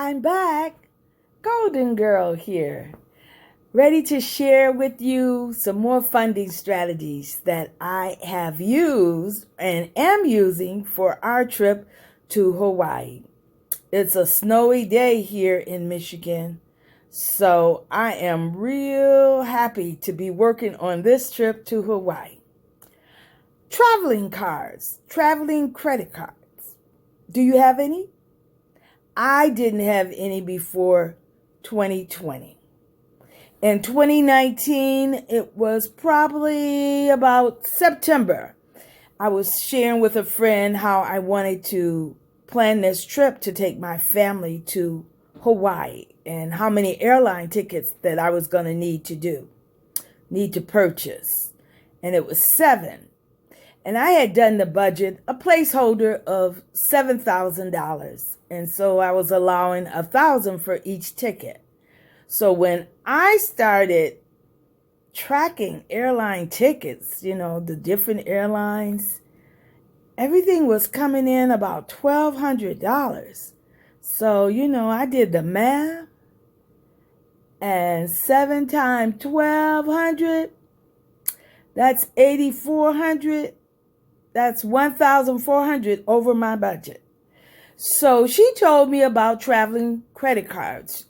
I'm back. Golden Girl here, ready to share with you some more funding strategies that I have used and am using for our trip to Hawaii. It's a snowy day here in Michigan, so I am real happy to be working on this trip to Hawaii. Traveling cards, traveling credit cards. Do you have any? I didn't have any before 2020. In 2019, it was probably about September. I was sharing with a friend how I wanted to plan this trip to take my family to Hawaii and how many airline tickets that I was going to need to purchase. And it was 7. And I had done the budget, a placeholder of $7,000. And so I was allowing $1,000 for each ticket. So when I started tracking airline tickets, the different airlines, everything was coming in about $1,200. So, I did the math, and 7 times 1,200, that's 8,400. That's 1,400 over my budget. So she told me about traveling credit cards.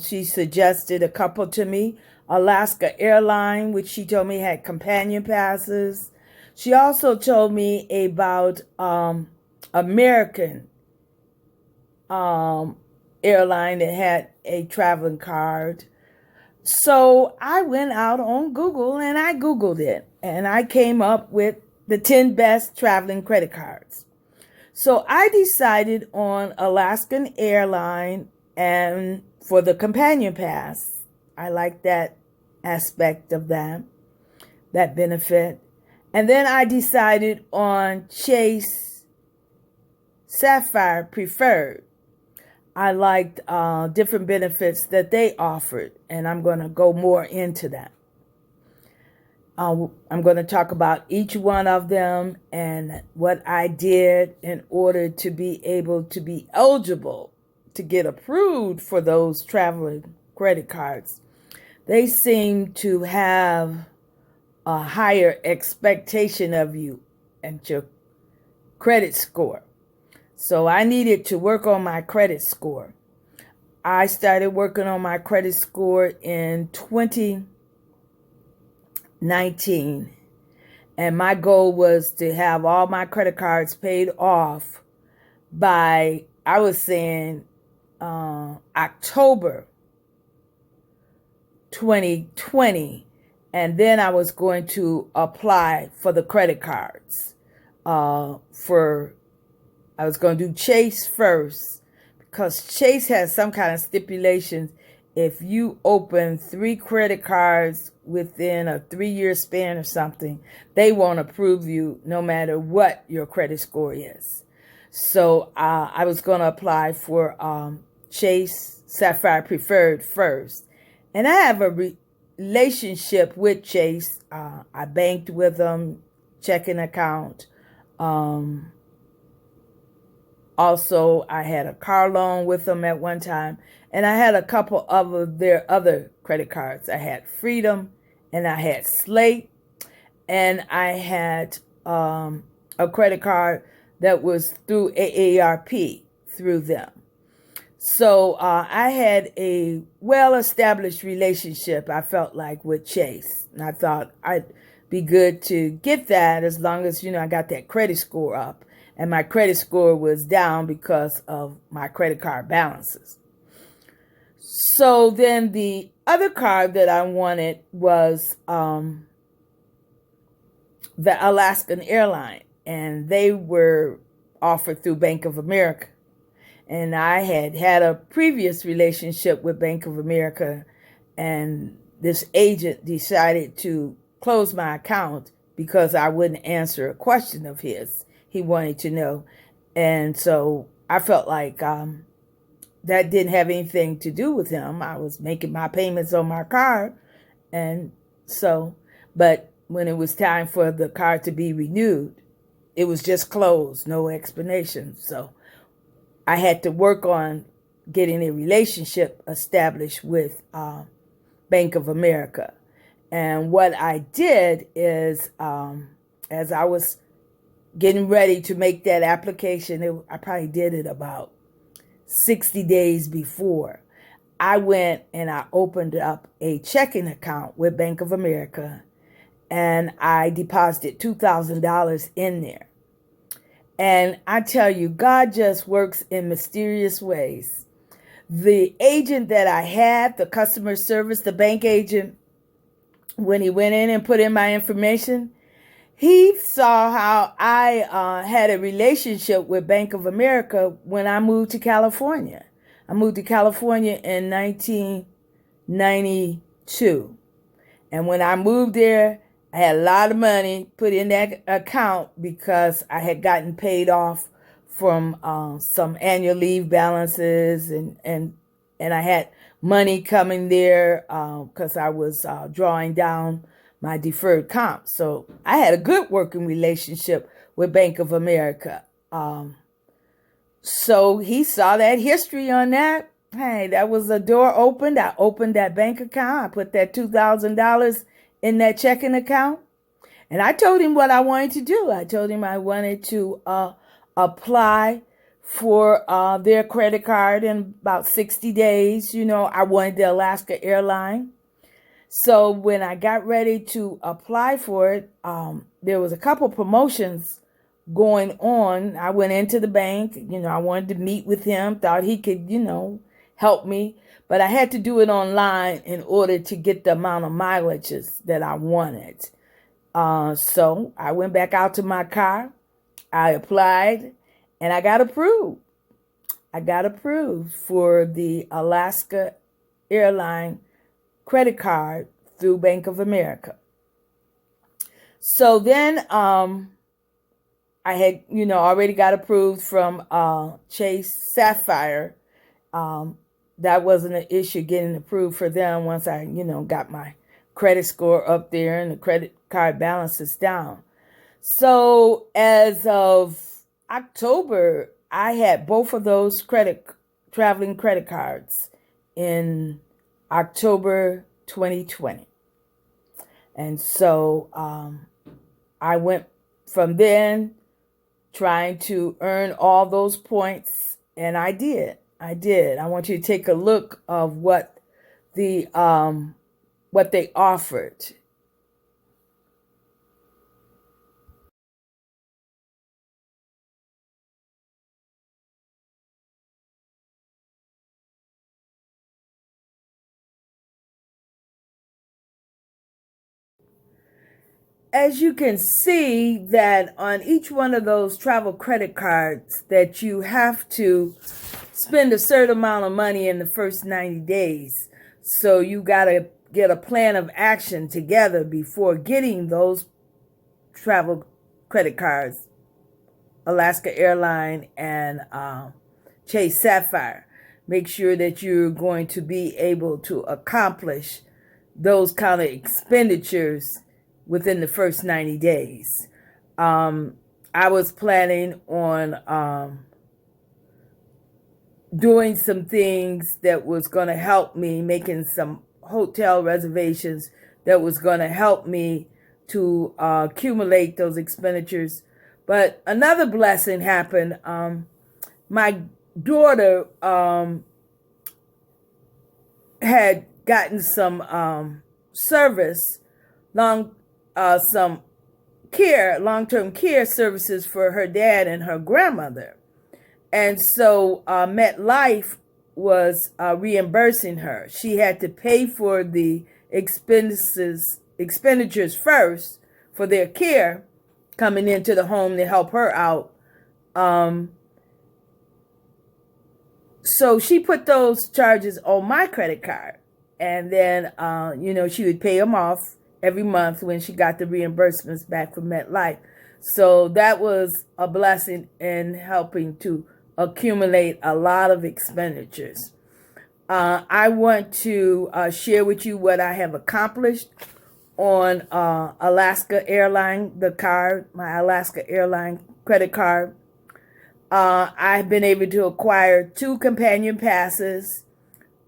She suggested a couple to me. Alaska Airline, which she told me had companion passes. She also told me about American Airline that had a traveling card. So I went out on Google and I Googled it. And I came up with the 10 best traveling credit cards. So I decided on Alaskan Airline and for the companion pass. I like that aspect of that benefit. And then I decided on Chase Sapphire Preferred. I liked different benefits that they offered, and I'm going to go more into that. I'm going to talk about each one of them and what I did in order to be able to be eligible to get approved for those traveling credit cards. They seem to have a higher expectation of you and your credit score. So I needed to work on my credit score. I started working on my credit score in 2019, and my goal was to have all my credit cards paid off by, I was saying, October 2020, and then I was going to apply for the credit cards. I was going to do Chase first because Chase has some kind of stipulations. If you open 3 credit cards within a 3-year span or something, they won't approve you no matter what your credit score is. So I was going to apply for Chase Sapphire Preferred first. And I have a relationship with Chase. I banked with them, checking account. Also, I had a car loan with them at one time. And I had a couple of their other credit cards. I had Freedom, and I had Slate, and I had a credit card that was through AARP through them. So I had a well-established relationship, I felt like, with Chase. And I thought I'd be good to get that as long as, I got that credit score up. And my credit score was down because of my credit card balances. So then the other card that I wanted was the Alaskan Airline, and they were offered through Bank of America. And I had a previous relationship with Bank of America, and this agent decided to close my account because I wouldn't answer a question of his. He wanted to know. And so I felt like that didn't have anything to do with him. I was making my payments on my card. And so, but when it was time for the card to be renewed, it was just closed, no explanation. So I had to work on getting a relationship established with Bank of America. And what I did is, as I was getting ready to make that application, I probably did it about 60 days before. I went and I opened up a checking account with Bank of America, and I deposited $2,000 in there. And I tell you, God just works in mysterious ways. The agent that I had, the customer service, the bank agent, when he went in and put in my information, he saw how I had a relationship with Bank of America when I moved to California. I moved to California in 1992. And when I moved there, I had a lot of money put in that account because I had gotten paid off from some annual leave balances, and I had money coming there because I was drawing down my deferred comp. So I had a good working relationship with Bank of America. So he saw that history on that. Hey, that was a door opened. I opened that bank account. I put that $2,000 in that checking account. And I told him what I wanted to do. I told him I wanted to apply for their credit card in about 60 days. You know, I wanted the Alaska Airline. So when I got ready to apply for it, there was a couple promotions going on. I went into the bank. You know, I wanted to meet with him, thought he could, you know, help me. But I had to do it online in order to get the amount of mileages that I wanted. So I went back out to my car. I applied and I got approved. I got approved for the Alaska Airline credit card through Bank of America. So then I had, you know, already got approved from Chase Sapphire. That wasn't an issue getting approved for them once I, you know, got my credit score up there and the credit card balances down. So as of October, I had both of those traveling credit cards in October 2020. And so I went from then trying to earn all those points, and I did. I want you to take a look of what they offered. As you can see that on each one of those travel credit cards that you have to spend a certain amount of money in the first 90 days. So you got to get a plan of action together before getting those travel credit cards, Alaska Airline and Chase Sapphire. Make sure that you're going to be able to accomplish those kind of expenditures within the first 90 days. I was planning on doing some things that was going to help me, making some hotel reservations that was going to help me to accumulate those expenditures. But another blessing happened. My daughter had gotten some service, some long-term care services for her dad and her grandmother. And so MetLife was reimbursing her. She had to pay for the expenditures first for their care coming into the home to help her out. So she put those charges on my credit card. And then, she would pay them off every month when she got the reimbursements back from MetLife. So that was a blessing in helping to accumulate a lot of expenditures. I want to share with you what I have accomplished on Alaska Airline, my Alaska Airline credit card. I've been able to acquire 2 companion passes.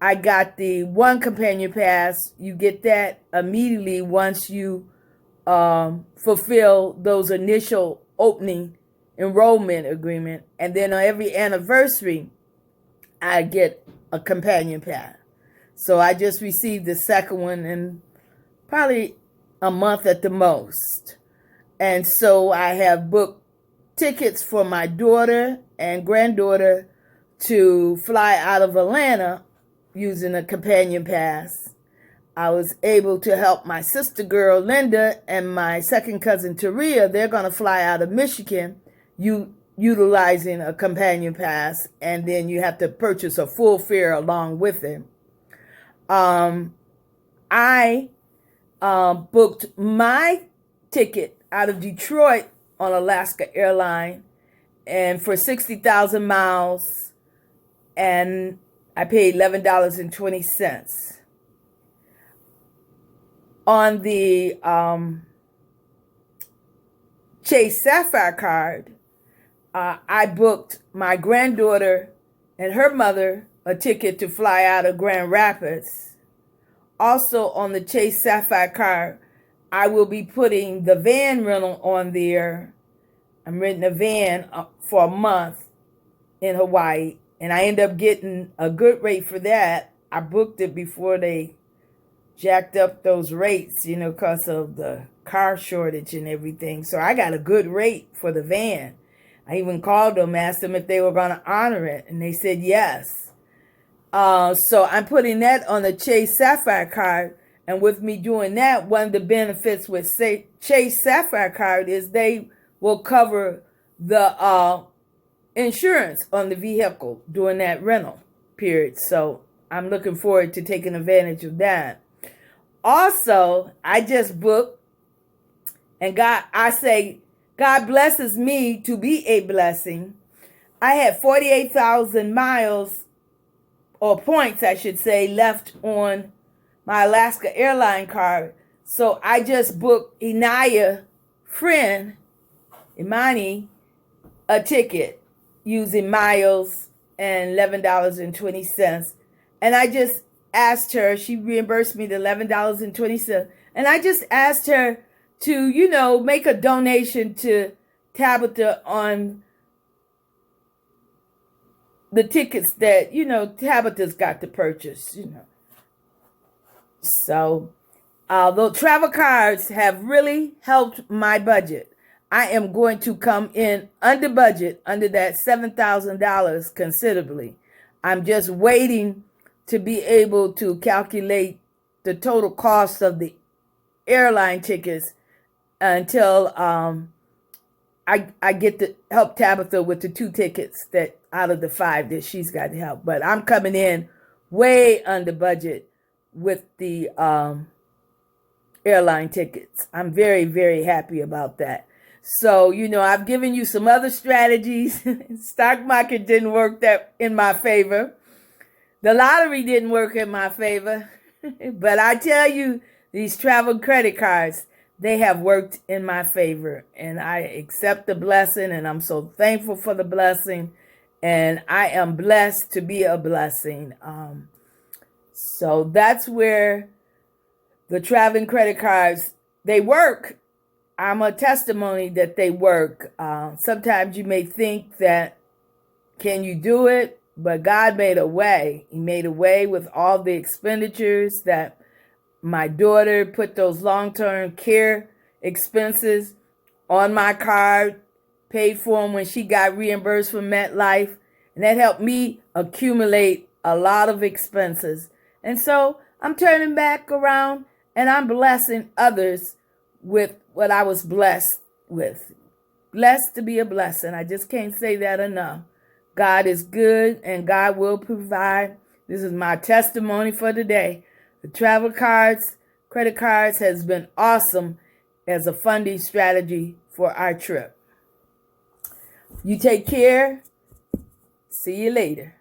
I got the 1 companion pass. You get that immediately once you fulfill those initial opening enrollment agreement. And then on every anniversary, I get a companion pass. So I just received the second one in probably a month at the most. And so I have booked tickets for my daughter and granddaughter to fly out of Atlanta using a companion pass. I was able to help my sister girl Linda and my second cousin Taria. They're going to fly out of Michigan utilizing a companion pass, and then you have to purchase a full fare along with it. I booked my ticket out of Detroit on Alaska Airline, and for 60,000 miles, and I paid $11.20. On the Chase Sapphire card, I booked my granddaughter and her mother a ticket to fly out of Grand Rapids. Also on the Chase Sapphire card, I will be putting the van rental on there. I'm renting a van for a month in Hawaii, and I end up getting a good rate for that. I booked it before they jacked up those rates, because of the car shortage and everything. So I got a good rate for the van. I even called them, asked them if they were going to honor it, and they said yes. So I'm putting that on the Chase Sapphire card. And with me doing that, one of the benefits with Chase Sapphire card is they will cover the insurance on the vehicle during that rental period. So I'm looking forward to taking advantage of that. Also, I just booked, and God blesses me to be a blessing. I had 48,000 miles, or points, I should say, left on my Alaska Airline card. So I just booked Imani, a ticket using miles and $11.20. And I just asked her, she reimbursed me the $11.20. And I just asked her to, make a donation to Tabitha on the tickets that, Tabitha's got to purchase, So, the travel cards have really helped my budget. I am going to come in under budget, under that $7,000 considerably. I'm just waiting to be able to calculate the total cost of the airline tickets until I get to help Tabitha with the 2 tickets that out of the 5 that she's got to help. But I'm coming in way under budget with the airline tickets. I'm very, very happy about that. So, I've given you some other strategies. Stock market didn't work that in my favor. The lottery didn't work in my favor. But I tell you, these travel credit cards, they have worked in my favor. And I accept the blessing, and I'm so thankful for the blessing. And I am blessed to be a blessing. So that's where the traveling credit cards, they work. I'm a testimony that they work. Sometimes you may think that, can you do it? But God made a way. He made a way with all the expenditures that my daughter put those long-term care expenses on my card, paid for them when she got reimbursed from MetLife. And that helped me accumulate a lot of expenses. And so I'm turning back around, and I'm blessing others with what I was blessed with. Blessed to be a blessing. I just can't say that enough. God is good, and God will provide. This is my testimony for today. The travel cards, credit cards has been awesome as a funding strategy for our trip. You take care. See you later.